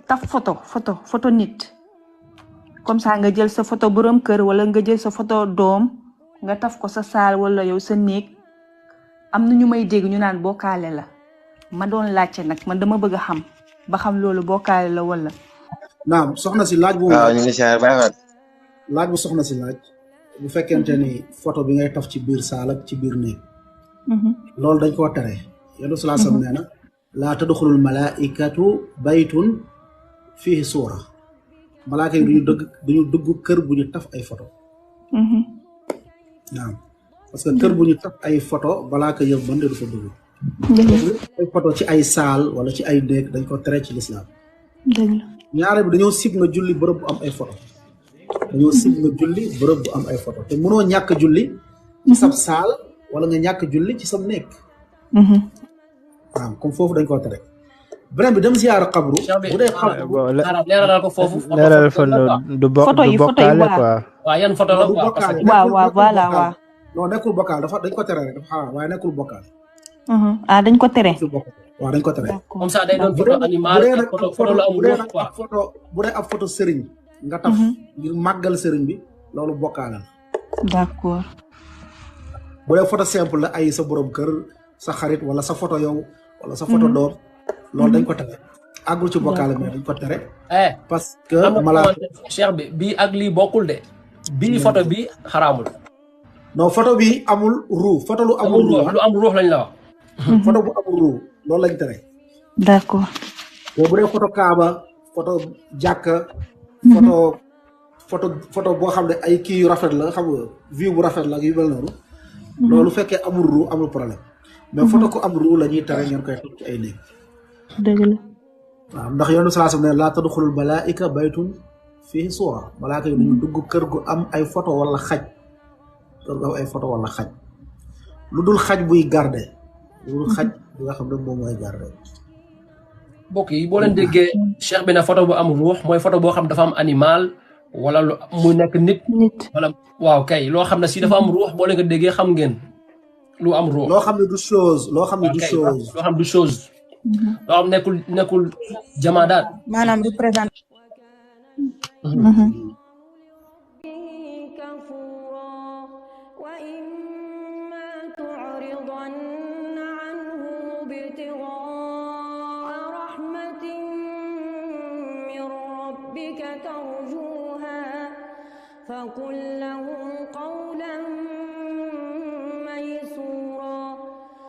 taf photo nit comme ça nga jël sa photo borom kër wala nga jël sa photo doom nga taf ko sa saal wala yow sa néeg am na ñu may dégg ñu naan bokkaale la ma doon laajte nag man dama bëgg a xam ba xam loolu bokkaale la wala. naam soxna si laaj bu waaw ñu ngi siyaar baax laaj bu soxna si laaj bu fekkente ni photo bi ngay taf ci biir saal ak ci biir néeg loolu dañ koo tere yonent sallallahu alayhi wasallam nee na laa tadxulul malaikatu baytun fihi suura malaaka yi duñu dugg kër bu ñu taf ay photo naam parce que kër bu ñu taf ay photo balaa ko yëg mën de du fa dugg ay photo ci ay saal wala ci ay néeg dañ ko tere ci lislaam ñaare bi dañoo sib nga julli bërëb bu am ay photo ay photo te mënoo ñàkk julli ci sab saal wala nga ñàkk julli ci sab néeg waaw comme foofu dañ koo tere beneen bi dem ziyaara xabru bu dee xabru leeralal ko foofu leeral fa du bokkaale quoi waaw yan photo la waaw voilà waaw non nekkul bokkaale dañ ko tere rek dafa xaraam waaye nekkul bokkaale dañ ko tere waaw dañ ko tere comme ça day doon photo animal photo la am ruux quoi bu dee ab photo sëriñ nga taf ngir màggal sëriñ bi loolu bokkaale la d'accord bu dee photo simple la ay sa borom kër sa xarit wala sa photo yow wala sa photo doom loolu dañ ko tere àggul ci bokkaale mais dañ ko tere parce que cheikh bi bii ak lii bokkul de bii photo bi xaraamul non photo bi amul ruu photo lu amul ruu lu am ruux lañ la wax photo bu amul ruu loolu lañ tere d'accord mais bu dee photo kaaba photo jàkka photo boo xam ne ay kii yu rafet la xam nga view bu rafet la yu mel noonu loolu fekkee amul ruu amul problème mais photo ko am ruu la ñuy tere ngeen koy teg ci ay néeg dëgg la waaw ndax yoonu sallallahu alayhi wasallam ne laa tadxulul malaa'ika baytun fihi suura malaaka yi duñu dugg kër gu am ay photo wala xaj lu dul xaj buy garde lu dul xaj bi nga xam ne moom mooy garde mbokk yi boo leen déggee cheikh bi na photo bu am ruux mooy photo boo xam dafa am animal wala lu mu nekk nit wala waaw kay loo xam ne si dafa am ruux boo leen ko déggee xam ngeen lu am ruux loo xam ne du chose loo xam nekkul jamaadaat maanaam du présent ترجوها فقل لهم قولا